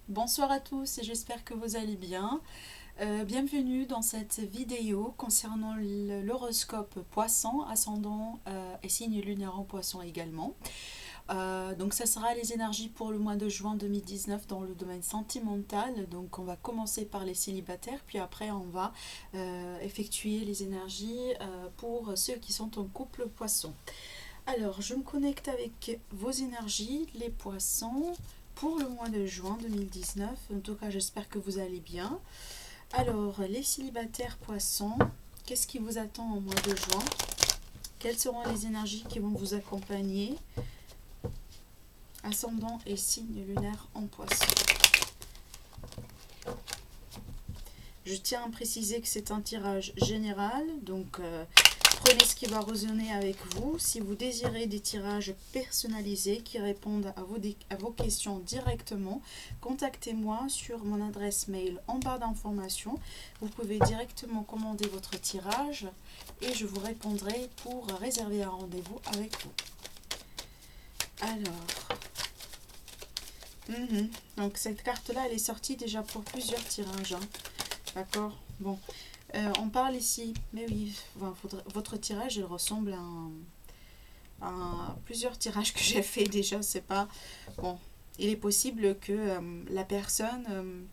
Bonsoir à tous et j'espère que vous allez bien. Bienvenue dans cette vidéo concernant l'horoscope poisson, ascendant et signe lunaire en poisson également. Donc ça sera les énergies pour le mois de juin 2019 dans le domaine sentimental. Donc on va commencer par les célibataires, puis après on va effectuer les énergies pour ceux qui sont en couple poisson. Alors, je me connecte avec vos énergies, les poissons, pour le mois de juin 2019. En tout cas, j'espère que vous allez bien. Alors, les célibataires poissons, qu'est-ce qui vous attend au mois de juin? Quelles seront les énergies qui vont vous accompagner? Ascendant et signe lunaire en poisson. Je tiens à préciser que c'est un tirage général, donc prenez ce qui va résonner avec vous. Si vous désirez des tirages personnalisés qui répondent à vos questions directement, contactez-moi sur mon adresse mail en barre d'informations. Vous pouvez directement commander votre tirage et je vous répondrai pour réserver un rendez-vous avec vous. Alors, donc cette carte-là, elle est sortie déjà pour plusieurs tirages. D'accord. Bon, on parle ici, mais oui, enfin, votre tirage, il ressemble à plusieurs tirages que j'ai fait déjà. C'est pas bon. Il est possible que la personne,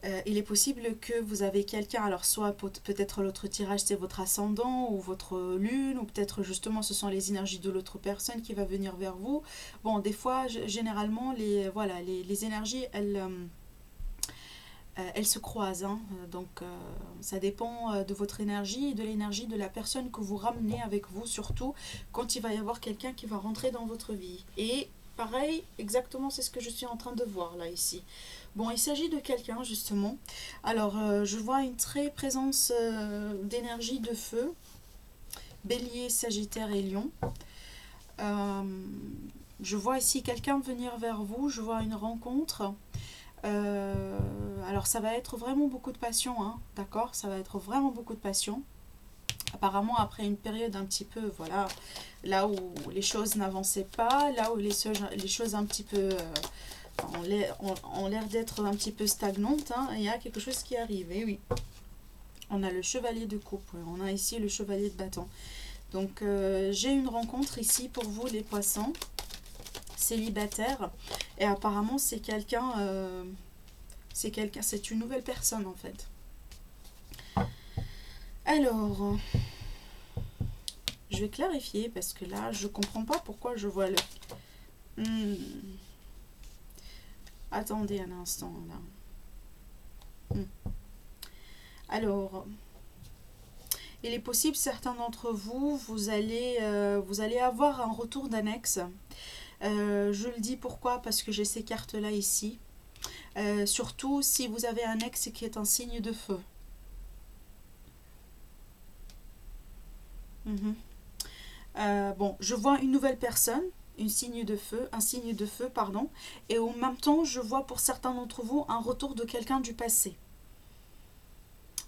il est possible que vous avez quelqu'un. Alors soit peut-être l'autre tirage c'est votre ascendant ou votre lune, ou peut-être justement ce sont les énergies de l'autre personne qui va venir vers vous. Bon, des fois, généralement les énergies elles se croisent, hein. Donc ça dépend de votre énergie et de l'énergie de la personne que vous ramenez avec vous, surtout quand il va y avoir quelqu'un qui va rentrer dans votre vie. Et pareil, exactement, c'est ce que je suis en train de voir là ici. Bon, il s'agit de quelqu'un justement. Alors, je vois une très présence d'énergie de feu, bélier, sagittaire et lion. Euh, je vois ici quelqu'un venir vers vous, je vois une rencontre. Alors ça va être vraiment beaucoup de passion, hein, d'accord. Ça va être vraiment beaucoup de passion. Apparemment après une période un petit peu, voilà, là où les choses n'avançaient pas, là où les choses un petit peu ont l'air d'être un petit peu stagnantes, hein, il y a quelque chose qui arrive, et oui. On a le chevalier de coupe, on a ici le chevalier de bâton. Donc j'ai une rencontre ici pour vous les poissons, célibataires, et apparemment c'est une nouvelle personne en fait. Alors, je vais clarifier parce que là, je comprends pas pourquoi je vois le. Hmm. Attendez un instant là. Hmm. Alors, il est possible certains d'entre vous, vous allez avoir un retour d'annexe. Je le dis pourquoi? Parce que j'ai ces cartes là ici. Surtout si vous avez un ex qui est un signe de feu. Mhm. Bon, je vois une nouvelle personne, un signe de feu, pardon, et en même temps, je vois pour certains d'entre vous un retour de quelqu'un du passé.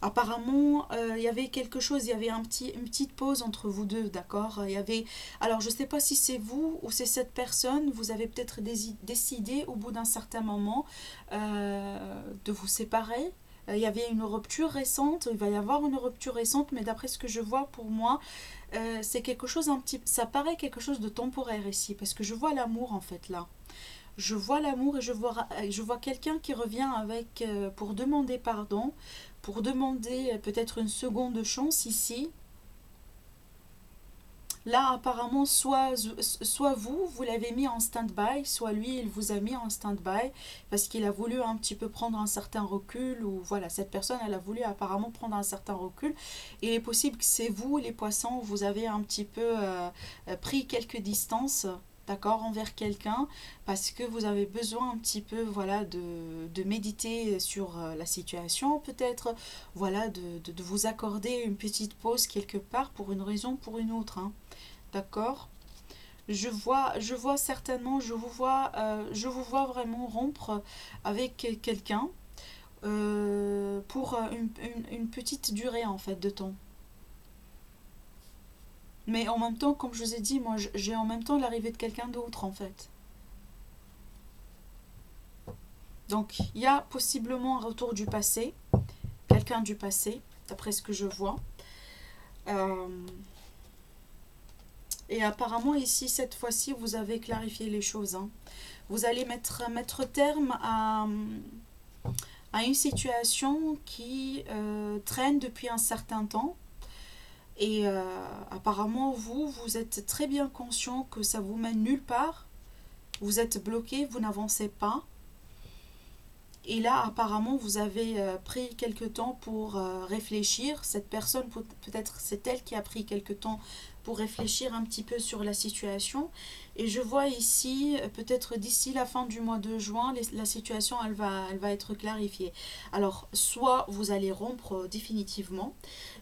Apparemment, il y avait quelque chose, il y avait une petite pause entre vous deux, d'accord. Il y avait, alors je ne sais pas si c'est vous ou c'est cette personne, vous avez peut-être décidé au bout d'un certain moment de vous séparer. Il y avait une rupture récente, il va y avoir une rupture récente, mais d'après ce que je vois pour moi, c'est quelque chose ça paraît quelque chose de temporaire ici, parce que je vois l'amour en fait là. Je vois l'amour et je vois quelqu'un qui revient avec pour demander pardon, pour demander peut-être une seconde chance ici. Là, apparemment, soit vous l'avez mis en stand-by, soit lui, il vous a mis en stand-by parce qu'il a voulu un petit peu prendre un certain recul, ou voilà, cette personne, elle a voulu apparemment prendre un certain recul. Il est possible que c'est vous, les poissons, vous avez un petit peu pris quelques distances, d'accord, envers quelqu'un, parce que vous avez besoin un petit peu, voilà, de méditer sur la situation, peut-être, voilà, de vous accorder une petite pause quelque part pour une raison ou pour une autre, hein. D'accord. Je vois certainement, je vous vois vraiment rompre avec quelqu'un pour une petite durée en fait de temps. Mais en même temps, comme je vous ai dit, moi j'ai en même temps l'arrivée de quelqu'un d'autre en fait. Donc, il y a possiblement un retour du passé, quelqu'un du passé, d'après ce que je vois. Euh, et apparemment, ici, cette fois-ci, vous avez clarifié les choses, hein. Vous allez mettre terme à une situation qui traîne depuis un certain temps. Et apparemment, vous êtes très bien conscient que ça vous mène nulle part. Vous êtes bloqué, vous n'avancez pas. Et là, apparemment, vous avez pris quelque temps pour réfléchir. Cette personne, peut-être c'est elle qui a pris quelque temps pour réfléchir un petit peu sur la situation. Et je vois ici, peut-être d'ici la fin du mois de juin, la situation, elle va être clarifiée. Alors, soit vous allez rompre définitivement,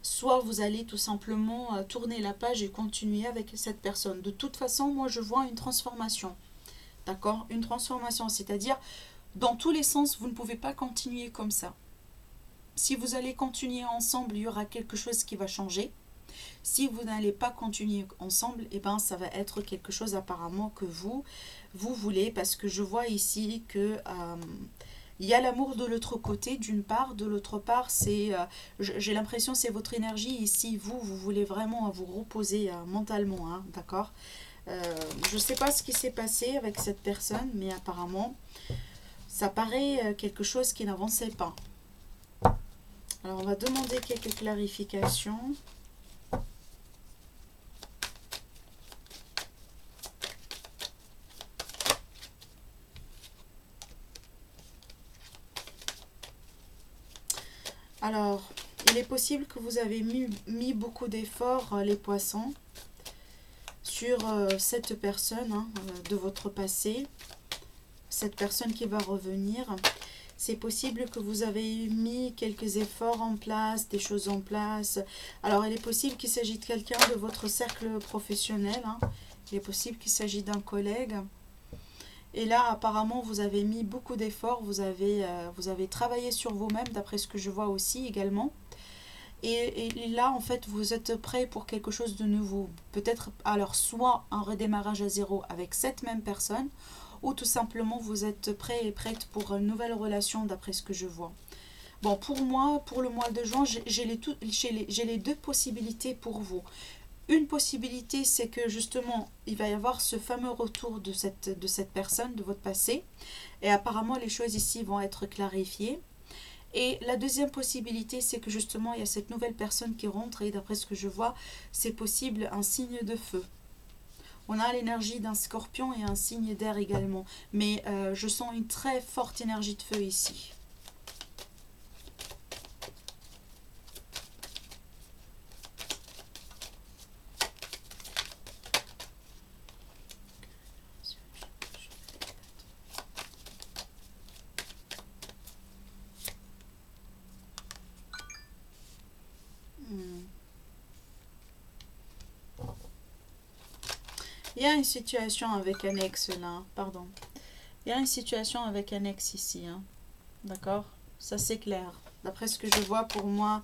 soit vous allez tout simplement tourner la page et continuer avec cette personne. De toute façon, moi, je vois une transformation. D'accord? Une transformation, c'est-à-dire dans tous les sens, vous ne pouvez pas continuer comme ça. Si vous allez continuer ensemble, il y aura quelque chose qui va changer. Si vous n'allez pas continuer ensemble, eh ben, ça va être quelque chose apparemment que vous voulez, parce que je vois ici que il y a l'amour de l'autre côté d'une part, de l'autre part c'est j'ai l'impression c'est votre énergie ici, vous voulez vraiment vous reposer mentalement, hein, d'accord. Je ne sais pas ce qui s'est passé avec cette personne, mais apparemment ça paraît quelque chose qui n'avançait pas. Alors on va demander quelques clarifications. Alors, il est possible que vous avez mis beaucoup d'efforts, les poissons, sur cette personne, hein, de votre passé, cette personne qui va revenir. C'est possible que vous avez mis quelques efforts en place, des choses en place. Alors, il est possible qu'il s'agisse de quelqu'un de votre cercle professionnel, hein. Il est possible qu'il s'agisse d'un collègue. Et là, apparemment, vous avez mis beaucoup d'efforts, vous avez travaillé sur vous-même, d'après ce que je vois aussi également. Et là, en fait, vous êtes prêt pour quelque chose de nouveau. Peut-être, alors, soit un redémarrage à zéro avec cette même personne, ou tout simplement, vous êtes prêt et prête pour une nouvelle relation, d'après ce que je vois. Bon, pour moi, pour le mois de juin, j'ai les deux possibilités pour vous. Une possibilité, c'est que justement, il va y avoir ce fameux retour de cette personne, de votre passé. Et apparemment, les choses ici vont être clarifiées. Et la deuxième possibilité, c'est que justement, il y a cette nouvelle personne qui rentre. Et d'après ce que je vois, c'est possible un signe de feu. On a l'énergie d'un scorpion et un signe d'air également. Mais je sens une très forte énergie de feu ici. Il y a une situation avec un ex là, pardon. Il y a une situation avec un ex ici, hein. D'accord? Ça c'est clair. D'après ce que je vois, pour moi,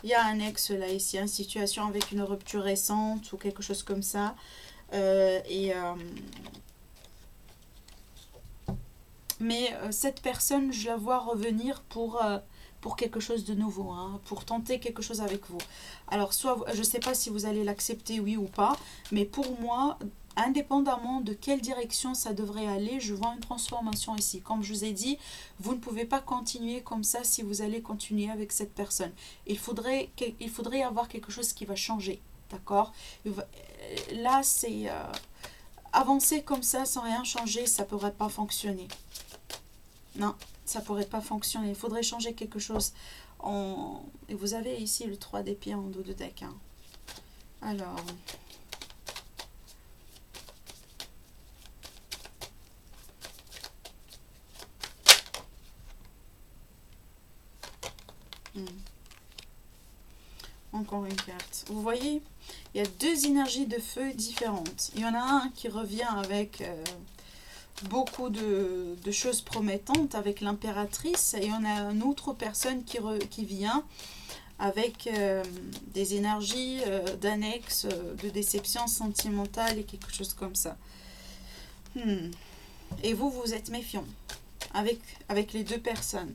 il y a un ex là ici, une situation avec une rupture récente ou quelque chose comme ça. Mais cette personne, je la vois revenir pour quelque chose de nouveau, hein, pour tenter quelque chose avec vous. Alors, soit, je ne sais pas si vous allez l'accepter, oui ou pas, mais pour moi, indépendamment de quelle direction ça devrait aller, je vois une transformation ici. Comme je vous ai dit, vous ne pouvez pas continuer comme ça si vous allez continuer avec cette personne. Il faudrait avoir quelque chose qui va changer, d'accord? Là, c'est... avancer comme ça sans rien changer, ça ne pourrait pas fonctionner. Non, ça ne pourrait pas fonctionner. Il faudrait changer quelque chose. Et vous avez ici le 3 d'épée en dos de deck, hein. Alors... Encore une carte. Vous voyez, il y a deux énergies de feu différentes. Il y en a un qui revient avec beaucoup de choses promettantes, avec l'impératrice. Et on a une autre personne qui vient avec des énergies d'annexe, de déception sentimentale et quelque chose comme ça. Et vous êtes méfiant. avec, avec les deux personnes,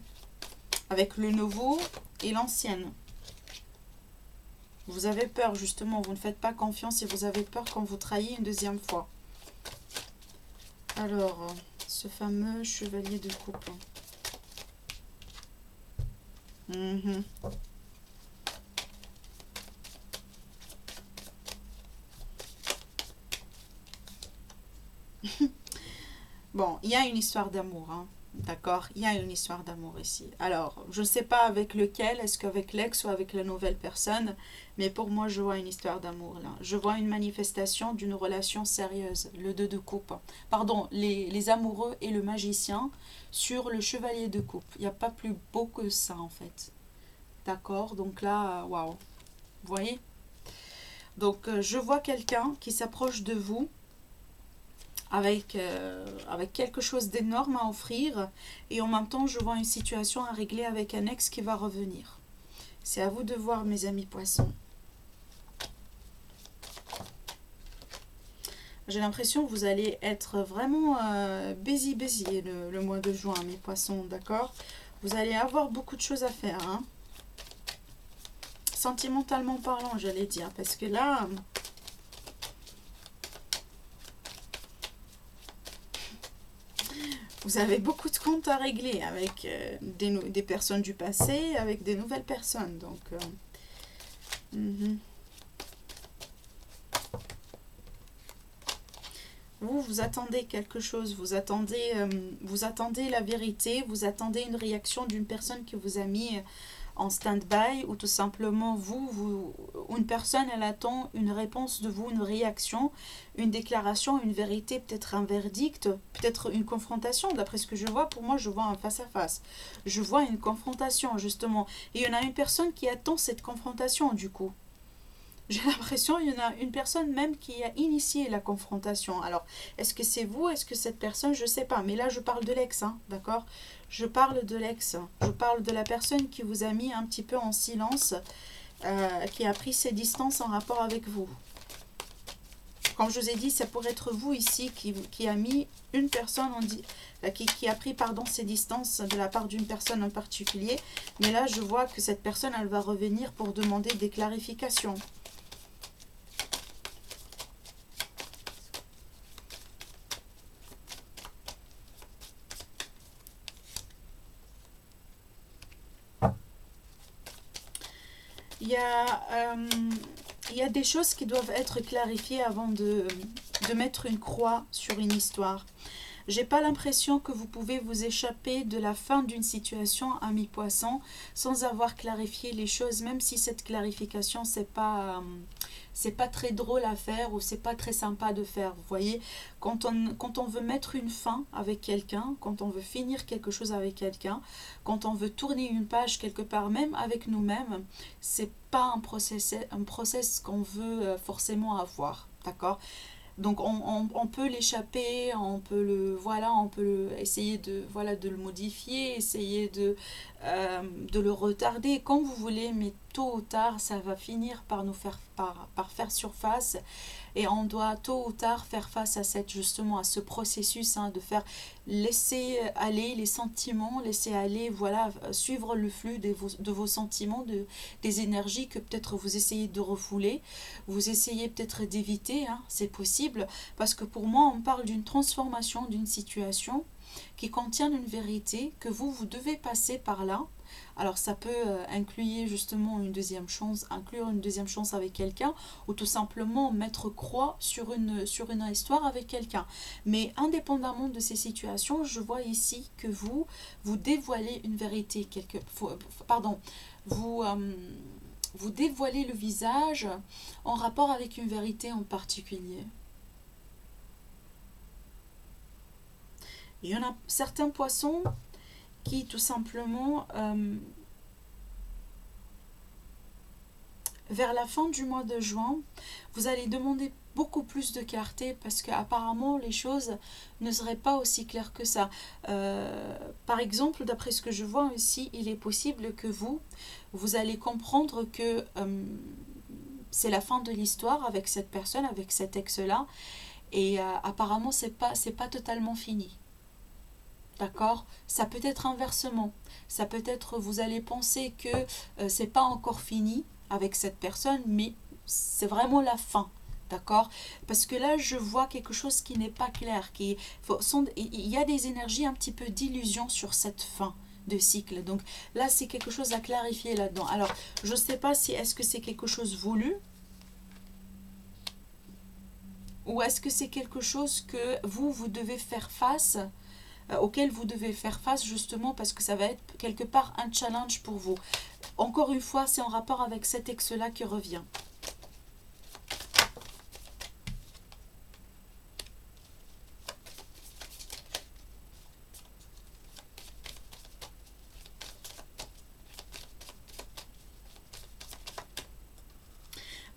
avec le nouveau et l'ancienne. Vous avez peur, justement, vous ne faites pas confiance et vous avez peur quand vous trahissez une deuxième fois. Alors, ce fameux chevalier de coupe. Mhm. Bon, il y a une histoire d'amour, hein. D'accord? Il y a une histoire d'amour ici. Alors, je ne sais pas avec lequel, est-ce qu'avec l'ex ou avec la nouvelle personne, mais pour moi, je vois une histoire d'amour là. Je vois une manifestation d'une relation sérieuse, le 2 de coupe. Pardon, les amoureux et le magicien sur le chevalier de coupe. Il n'y a pas plus beau que ça en fait. D'accord? Donc là, waouh. Vous voyez? Donc, je vois quelqu'un qui s'approche de vous avec quelque chose d'énorme à offrir et en même temps je vois une situation à régler avec un ex qui va revenir. C'est à vous de voir mes amis poissons. J'ai l'impression que vous allez être vraiment busy le mois de juin mes poissons, d'accord? Vous allez avoir beaucoup de choses à faire, hein? Sentimentalement parlant j'allais dire, parce que là... Vous avez beaucoup de comptes à régler avec des personnes du passé, avec des nouvelles personnes. Donc, vous attendez quelque chose, vous attendez la vérité, vous attendez une réaction d'une personne qui vous a mis en stand-by ou tout simplement une personne elle attend une réponse de vous, une réaction, une déclaration, une vérité, peut-être un verdict, peut-être une confrontation. D'après ce que je vois, pour moi je vois un face-à-face. Je vois une confrontation justement. Et il y en a une personne qui attend cette confrontation du coup. J'ai l'impression qu'il y en a une personne même qui a initié la confrontation. Alors, est-ce que c'est vous? Est-ce que cette personne? Je ne sais pas. Mais là, je parle de l'ex, hein, d'accord? Je parle de l'ex. Je parle de la personne qui vous a mis un petit peu en silence, qui a pris ses distances en rapport avec vous. Comme je vous ai dit, ça pourrait être vous ici qui a mis une personne, qui a pris pardon, ses distances de la part d'une personne en particulier. Mais là, je vois que cette personne, elle va revenir pour demander des clarifications. Il y a des choses qui doivent être clarifiées avant de mettre une croix sur une histoire. J'ai pas l'impression que vous pouvez vous échapper de la fin d'une situation à mi-poisson sans avoir clarifié les choses, même si cette clarification c'est pas très drôle à faire ou c'est pas très sympa de faire. Vous voyez, quand on veut mettre une fin avec quelqu'un, quand on veut finir quelque chose avec quelqu'un, quand on veut tourner une page quelque part, même avec nous-mêmes, c'est pas un process qu'on veut forcément avoir, d'accord? Donc on peut l'échapper, on peut essayer de le modifier, essayer de le retarder comme vous voulez, mais tôt ou tard ça va finir par nous par faire surface et on doit tôt ou tard faire face à justement à ce processus, hein, de faire laisser aller les sentiments, laisser aller, voilà, suivre le flux de vos sentiments, des énergies que peut-être vous essayez de refouler, vous essayez peut-être d'éviter, hein, c'est possible, parce que pour moi on parle d'une transformation d'une situation qui contient une vérité que vous devez passer par là. Alors ça peut inclure justement inclure une deuxième chance avec quelqu'un ou tout simplement mettre croix sur une histoire avec quelqu'un. Mais indépendamment de ces situations, je vois ici que vous dévoilez une vérité pardon, vous vous dévoilez le visage en rapport avec une vérité en particulier. Il y en a certains poissons qui tout simplement vers la fin du mois de juin, vous allez demander beaucoup plus de clarté parce qu'apparemment les choses ne seraient pas aussi claires que ça. Par exemple, d'après ce que je vois ici, il est possible que vous allez comprendre que c'est la fin de l'histoire avec cette personne, avec cet ex-là, et apparemment c'est pas totalement fini. D'accord? Ça peut être inversement. Ça peut être, vous allez penser que c'est pas encore fini avec cette personne, mais c'est vraiment la fin. D'accord? Parce que là, je vois quelque chose qui n'est pas clair. Il y a des énergies un petit peu d'illusion sur cette fin de cycle. Donc là, c'est quelque chose à clarifier là-dedans. Alors, je ne sais pas si est-ce que c'est quelque chose voulu ou est-ce que c'est quelque chose que vous devez faire face auquel vous devez faire face justement parce que ça va être quelque part un challenge pour vous. Encore une fois, c'est en rapport avec cet ex-là qui revient.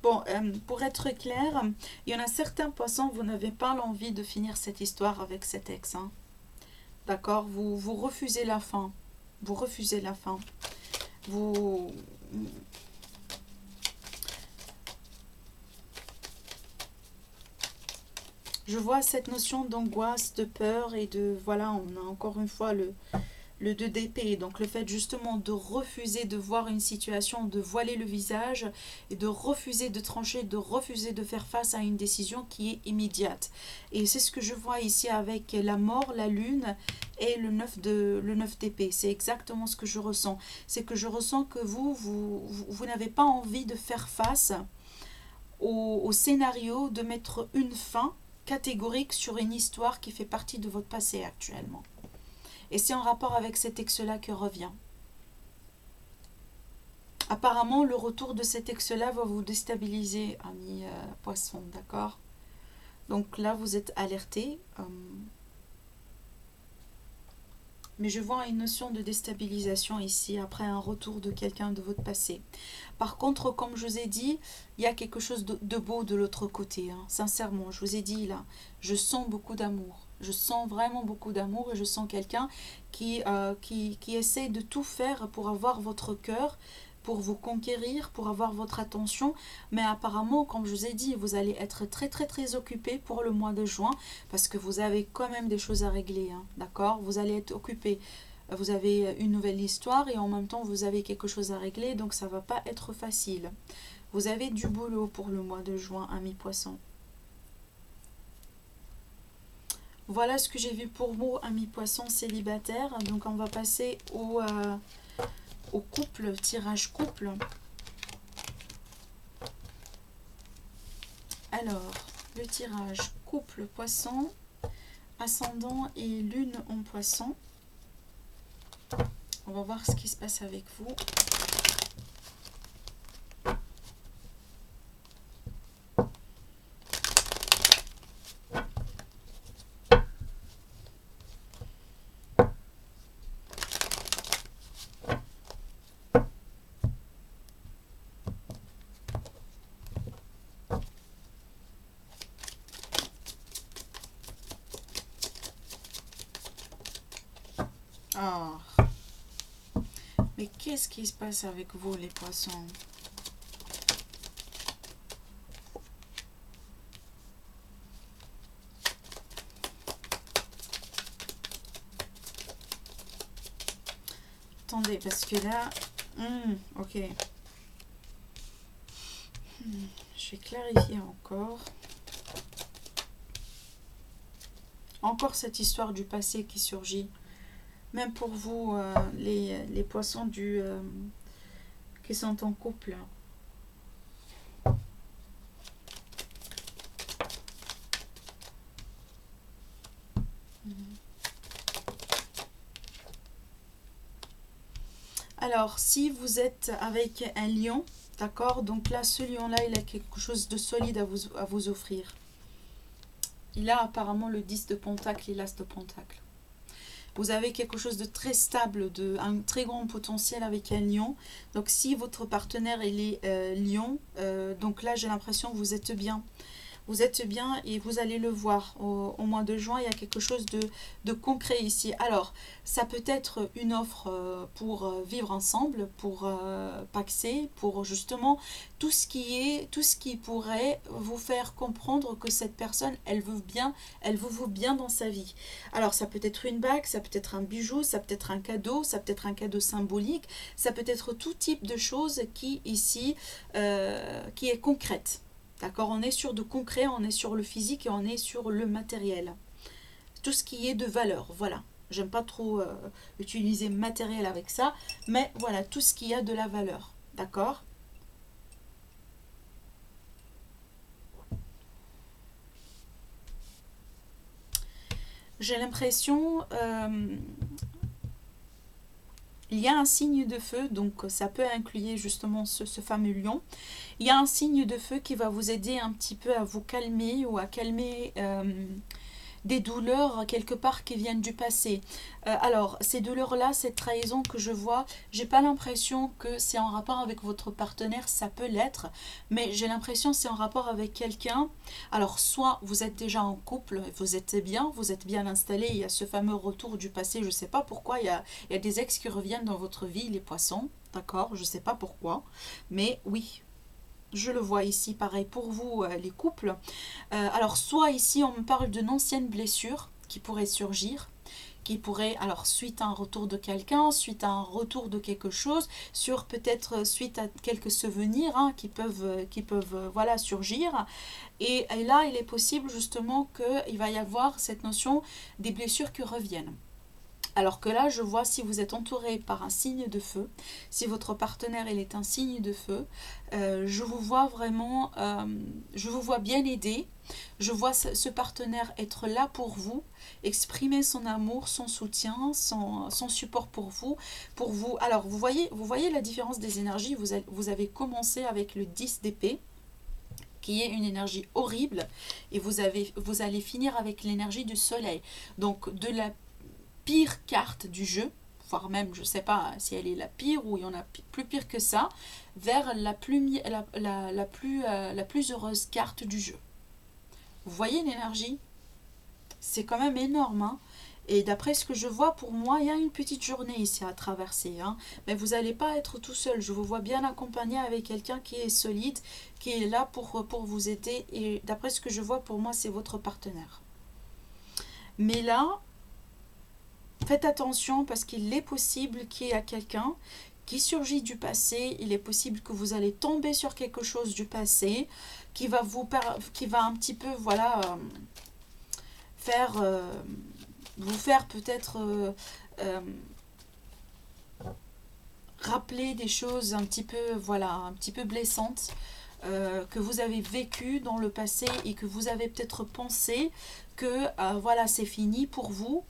Bon, pour être clair, il y en a certains poissons, vous n'avez pas l'envie de finir cette histoire avec cet ex. Hein. D'accord? Vous refusez la fin. Vous refusez la fin. Vous... Je vois cette notion d'angoisse, de peur et de... Voilà, on a encore une fois le 2 d'épée. Donc le fait justement de refuser de voir une situation, de voiler le visage et de refuser de trancher, de refuser de faire face à une décision qui est immédiate. Et c'est ce que je vois ici avec la mort, la lune et le 9 d'épée. C'est exactement ce que je ressens. C'est que je ressens que vous n'avez pas envie de faire face au scénario de mettre une fin catégorique sur une histoire qui fait partie de votre passé actuellement. Et c'est en rapport avec cet ex-là que revient. Apparemment, le retour de cet ex-là va vous déstabiliser, ami poisson, d'accord? Donc là, vous êtes alerté. Mais je vois une notion de déstabilisation ici, après un retour de quelqu'un de votre passé. Par contre, comme je vous ai dit, il y a quelque chose de beau de l'autre côté. Hein. Sincèrement, je vous ai dit là, je sens beaucoup d'amour. Je sens vraiment beaucoup d'amour et je sens quelqu'un qui essaie de tout faire pour avoir votre cœur, pour vous conquérir, pour avoir votre attention. Mais apparemment, comme je vous ai dit, vous allez être très très très occupé pour le mois de juin parce que vous avez quand même des choses à régler. Hein, d'accord? Vous allez être occupé. Vous avez une nouvelle histoire et en même temps vous avez quelque chose à régler, donc ça va pas être facile. Vous avez du boulot pour le mois de juin, ami poisson. Voilà ce que j'ai vu pour vous, ami poisson célibataire. Donc on va passer au couple, tirage couple. Alors, le tirage couple poisson, ascendant et lune en poisson. On va voir ce qui se passe avec vous. Oh. Mais qu'est-ce qui se passe avec vous, les poissons? Attendez, parce que là... ok. Je vais clarifier encore. Encore cette histoire du passé qui surgit. Même pour vous, les poissons qui sont en couple. Alors, si vous êtes avec un lion, d'accord, donc là, ce lion-là, il a quelque chose de solide à vous offrir. Il a apparemment le 10 de pentacle et l'as de pentacle. Vous avez quelque chose de très stable, un très grand potentiel avec un lion. Donc si votre partenaire il est lion, donc là j'ai l'impression que vous êtes bien. Vous êtes bien et vous allez le voir. Au mois de juin, il y a quelque chose de concret ici. Alors, ça peut être une offre pour vivre ensemble, pour paxer, pour justement tout ce qui pourrait vous faire comprendre que cette personne, elle vous veut bien dans sa vie. Alors, ça peut être une bague, ça peut être un bijou, ça peut être un cadeau, ça peut être un cadeau symbolique, ça peut être tout type de choses qui ici, qui est concrète. D'accord, on est sur du concret, on est sur le physique et on est sur le matériel. Tout ce qui est de valeur, voilà. J'aime pas trop utiliser matériel avec ça, mais voilà, tout ce qui a de la valeur. D'accord? J'ai l'impression, il y a un signe de feu, donc ça peut inclure justement ce fameux lion. Il y a un signe de feu qui va vous aider un petit peu à vous calmer ou à calmer des douleurs quelque part qui viennent du passé. Alors, ces douleurs-là, cette trahison que je vois, j'ai pas l'impression que c'est en rapport avec votre partenaire, ça peut l'être, mais j'ai l'impression que c'est en rapport avec quelqu'un. Alors, soit vous êtes déjà en couple, vous êtes bien installé, il y a ce fameux retour du passé, je sais pas pourquoi, il y a des ex qui reviennent dans votre vie, les poissons, d'accord, je sais pas pourquoi, mais oui. Je le vois ici, pareil pour vous, les couples. Alors, soit ici, on me parle d'une ancienne blessure qui pourrait surgir, qui pourrait, alors, suite à un retour de quelqu'un, suite à un retour de quelque chose, sur peut-être suite à quelques souvenirs hein, qui peuvent voilà, surgir. Et là, il est possible justement qu'il va y avoir cette notion des blessures qui reviennent. Alors que là, je vois si vous êtes entouré par un signe de feu, si votre partenaire il est un signe de feu, je vous vois vraiment, je vous vois bien aidé, je vois ce partenaire être là pour vous, exprimer son amour, son soutien, son support pour vous, pour vous. Alors vous voyez la différence des énergies, vous avez commencé avec le 10 d'épée, qui est une énergie horrible, et vous allez finir avec l'énergie du soleil. Donc de la pire carte du jeu, voire même, je ne sais pas si elle est la pire ou il y en a plus pire que ça, vers la plus heureuse carte du jeu. Vous voyez l'énergie? C'est quand même énorme. Hein, et d'après ce que je vois, pour moi, il y a une petite journée ici à traverser. Hein, mais vous n'allez pas être tout seul. Je vous vois bien accompagné avec quelqu'un qui est solide, qui est là pour vous aider. Et d'après ce que je vois, pour moi, c'est votre partenaire. Mais là, faites attention parce qu'il est possible qu'il y ait quelqu'un qui surgit du passé. Il est possible que vous allez tomber sur quelque chose du passé qui va un petit peu voilà vous faire peut-être rappeler des choses un petit peu voilà un petit peu blessantes que vous avez vécu dans le passé et que vous avez peut-être pensé que voilà c'est fini pour vous.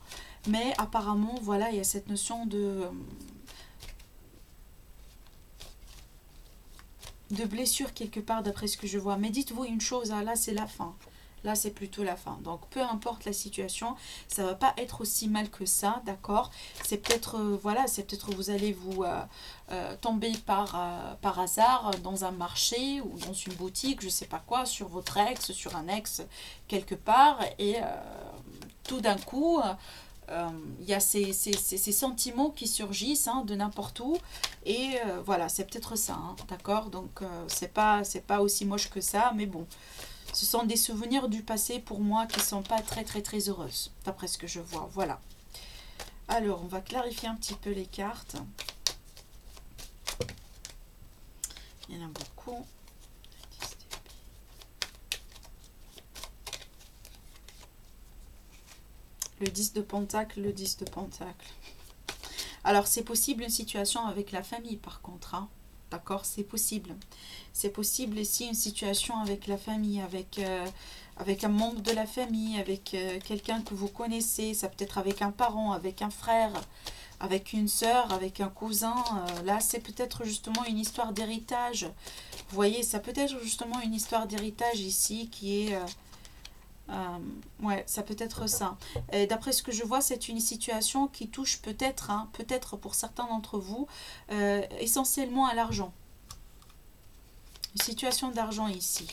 Mais apparemment, voilà, il y a cette notion de blessure quelque part d'après ce que je vois. Mais dites-vous une chose, hein, là c'est la fin. Là c'est plutôt la fin. Donc peu importe la situation, ça va pas être aussi mal que ça, d'accord? C'est peut-être, voilà, c'est peut-être vous allez vous tomber par hasard dans un marché ou dans une boutique, je sais pas quoi, sur votre ex, sur un ex quelque part. Et tout d'un coup... il y a ces sentiments qui surgissent hein, de n'importe où et voilà c'est peut-être ça hein, d'accord donc c'est pas aussi moche que ça mais bon ce sont des souvenirs du passé pour moi qui sont pas très très très heureuses d'après ce que je vois voilà alors on va clarifier un petit peu les cartes il y en a beaucoup. Le 10 de pentacle, le 10 de pentacle. Alors, c'est possible une situation avec la famille, par contre. Hein. D'accord, c'est possible. C'est possible ici une situation avec la famille, avec un membre de la famille, avec quelqu'un que vous connaissez. Ça peut être avec un parent, avec un frère, avec une sœur, avec un cousin. Là, c'est peut-être justement une histoire d'héritage. Vous voyez, ça peut être justement une histoire d'héritage ici qui est... ouais, ça peut être ça. D'après ce que je vois, c'est une situation qui touche peut-être, hein, peut-être pour certains d'entre vous, essentiellement à l'argent. Une situation d'argent ici.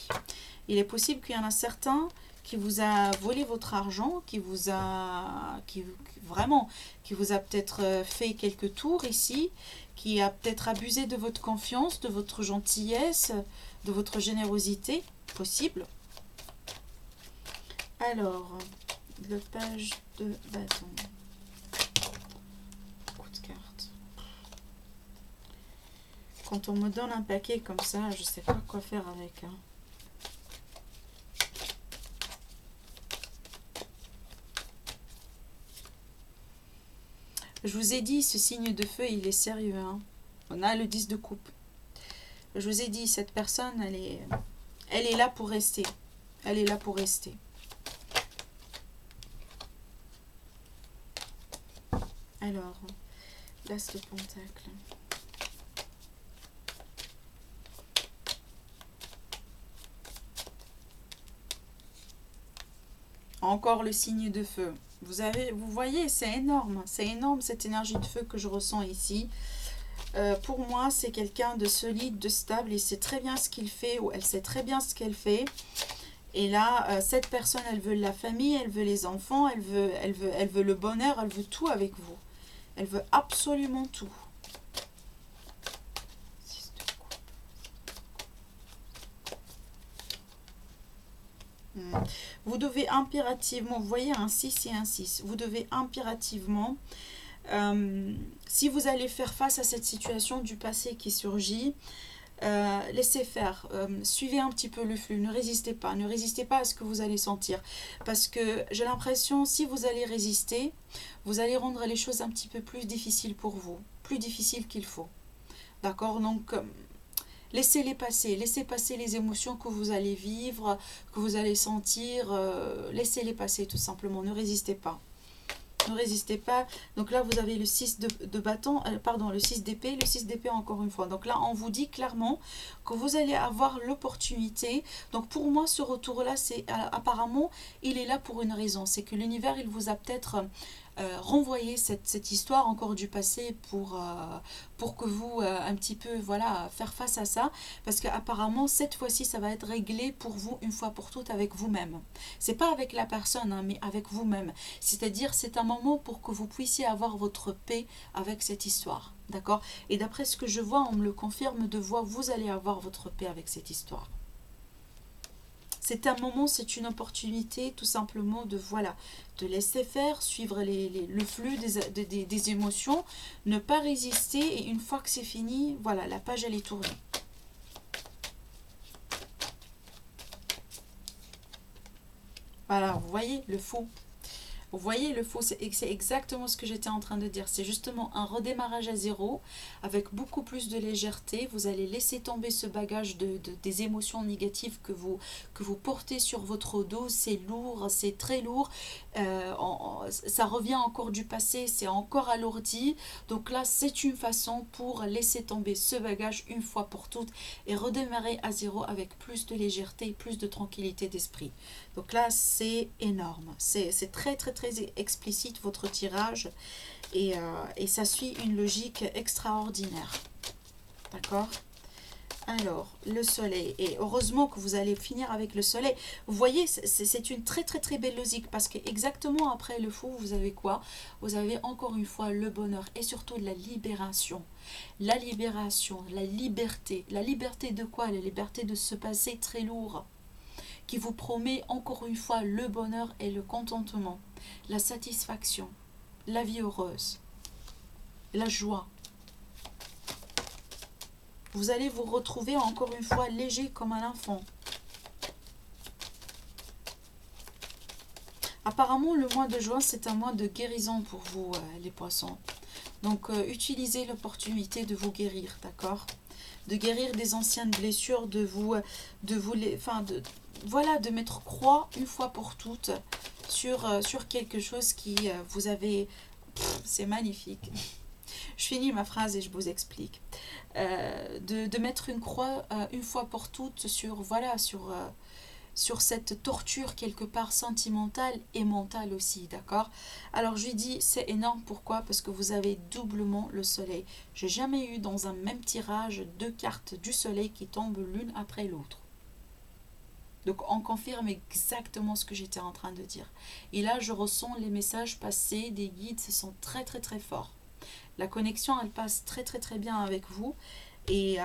Il est possible qu'il y en a certains qui vous a volé votre argent, vraiment, qui vous a peut-être fait quelques tours ici, qui a peut-être abusé de votre confiance, de votre gentillesse, de votre générosité, possible. Alors, le page de bâton. Coup de carte. Quand on me donne un paquet comme ça, je sais pas quoi faire avec. Hein. Je vous ai dit, ce signe de feu, il est sérieux. Hein. On a le 10 de coupe. Je vous ai dit, cette personne, elle est là pour rester. Elle est là pour rester. Alors, l'as de pentacle. Encore le signe de feu. Vous voyez, c'est énorme cette énergie de feu que je ressens ici. Pour moi, c'est quelqu'un de solide, de stable. Il sait très bien ce qu'il fait ou elle sait très bien ce qu'elle fait. Et là, cette personne, elle veut la famille, elle veut les enfants, elle veut le bonheur, elle veut tout avec vous. Elle veut absolument tout. Vous devez impérativement, vous voyez un 6 et un 6, vous devez impérativement, si vous allez faire face à cette situation du passé qui surgit, laissez faire, suivez un petit peu le flux, ne résistez pas à ce que vous allez sentir, parce que j'ai l'impression, si vous allez résister, vous allez rendre les choses un petit peu plus difficiles pour vous, plus difficiles qu'il faut, d'accord, donc laissez passer les émotions que vous allez vivre, que vous allez sentir, laissez-les passer tout simplement, ne résistez pas. Ne résistez pas. Donc là, vous avez le 6 de bâton, pardon, le 6 d'épée, le 6 d'épée encore une fois. Donc là, on vous dit clairement que vous allez avoir l'opportunité. Donc pour moi, ce retour-là, c'est apparemment, il est là pour une raison. C'est que l'univers, il vous a peut-être renvoyé cette histoire encore du passé pour que vous, un petit peu, voilà, faire face à ça. Parce qu'apparemment, cette fois-ci, ça va être réglé pour vous une fois pour toutes avec vous-même. C'est pas avec la personne, hein, mais avec vous-même. C'est-à-dire, c'est un moment pour que vous puissiez avoir votre paix avec cette histoire. D'accord? Et d'après ce que je vois, on me le confirme de voix, vous allez avoir votre paix avec cette histoire. C'est un moment, c'est une opportunité tout simplement de, voilà, de laisser faire, suivre le flux des émotions, ne pas résister et une fois que c'est fini, voilà, la page elle est tournée. Voilà, vous voyez le faux. Vous voyez, le faux, c'est exactement ce que j'étais en train de dire. C'est justement un redémarrage à zéro, avec beaucoup plus de légèreté. Vous allez laisser tomber ce bagage des émotions négatives que vous portez sur votre dos. C'est lourd, c'est très lourd. Ça revient encore du passé, c'est encore alourdi. Donc là, c'est une façon pour laisser tomber ce bagage une fois pour toutes et redémarrer à zéro avec plus de légèreté, plus de tranquillité d'esprit. Donc là, c'est énorme. C'est très, très, très explicite votre tirage. Et ça suit une logique extraordinaire. D'accord ? Alors, le soleil. Et heureusement que vous allez finir avec le soleil. Vous voyez, c'est une très, très, très belle logique. Parce que exactement après le fou, vous avez quoi? Vous avez encore une fois le bonheur et surtout la libération. La libération, la liberté. La liberté de quoi? La liberté de se passer très lourd, qui vous promet encore une fois le bonheur et le contentement, la satisfaction, la vie heureuse, la joie. Vous allez vous retrouver encore une fois léger comme un enfant. Apparemment, le mois de juin, c'est un mois de guérison pour vous, les poissons. Donc, utilisez l'opportunité de vous guérir, d'accord? De guérir des anciennes blessures, voilà, de mettre croix une fois pour toutes sur quelque chose qui vous avez... C'est magnifique. Je finis ma phrase et je vous explique. De mettre une croix une fois pour toutes sur, voilà, sur cette torture quelque part sentimentale et mentale aussi, d'accord? Alors je lui dis, c'est énorme, pourquoi? Parce que vous avez doublement le soleil. J'ai jamais eu dans un même tirage 2 cartes du soleil qui tombent l'une après l'autre. Donc on confirme exactement ce que j'étais en train de dire. Et là, je ressens les messages passés des guides, ce sont très très très forts. La connexion, elle passe très très très bien avec vous. Et,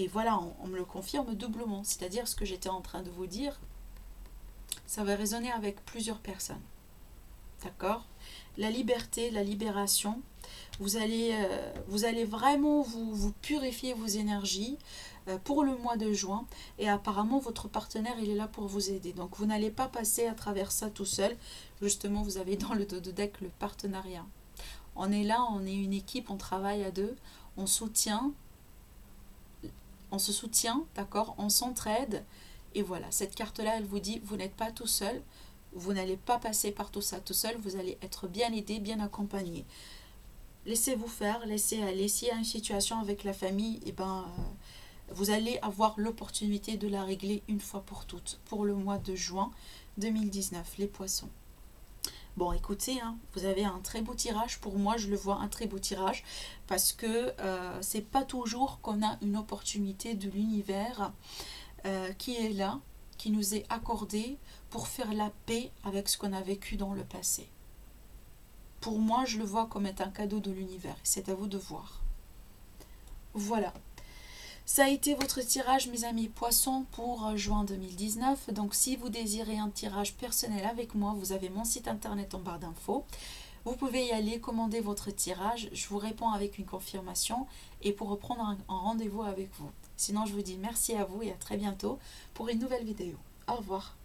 voilà, on me le confirme doublement. C'est-à-dire ce que j'étais en train de vous dire, ça va résonner avec plusieurs personnes. D'accord? La liberté, la libération, vous allez vraiment vous purifier vos énergies pour le mois de juin. Et apparemment, votre partenaire, il est là pour vous aider. Donc, vous n'allez pas passer à travers ça tout seul. Justement, vous avez dans le dos de deck le partenariat. On est là, on est une équipe, on travaille à deux, on se soutient, d'accord, on s'entraide. Et voilà, cette carte-là, elle vous dit, vous n'êtes pas tout seul, vous n'allez pas passer par tout ça tout seul, vous allez être bien aidé, bien accompagné. Laissez-vous faire, laissez aller. S'il y a une situation avec la famille, et vous allez avoir l'opportunité de la régler une fois pour toutes, pour le mois de juin 2019, les poissons. Bon, écoutez, hein, vous avez un très beau tirage. Pour moi, je le vois un très beau tirage parce que c'est pas toujours qu'on a une opportunité de l'univers qui est là, qui nous est accordée pour faire la paix avec ce qu'on a vécu dans le passé. Pour moi, je le vois comme être un cadeau de l'univers. C'est à vous de voir. Voilà. Ça a été votre tirage, mes amis poissons, pour juin 2019. Donc, si vous désirez un tirage personnel avec moi, vous avez mon site internet en barre d'infos. Vous pouvez y aller, commander votre tirage. Je vous réponds avec une confirmation et pour reprendre un rendez-vous avec vous. Sinon, je vous dis merci à vous et à très bientôt pour une nouvelle vidéo. Au revoir.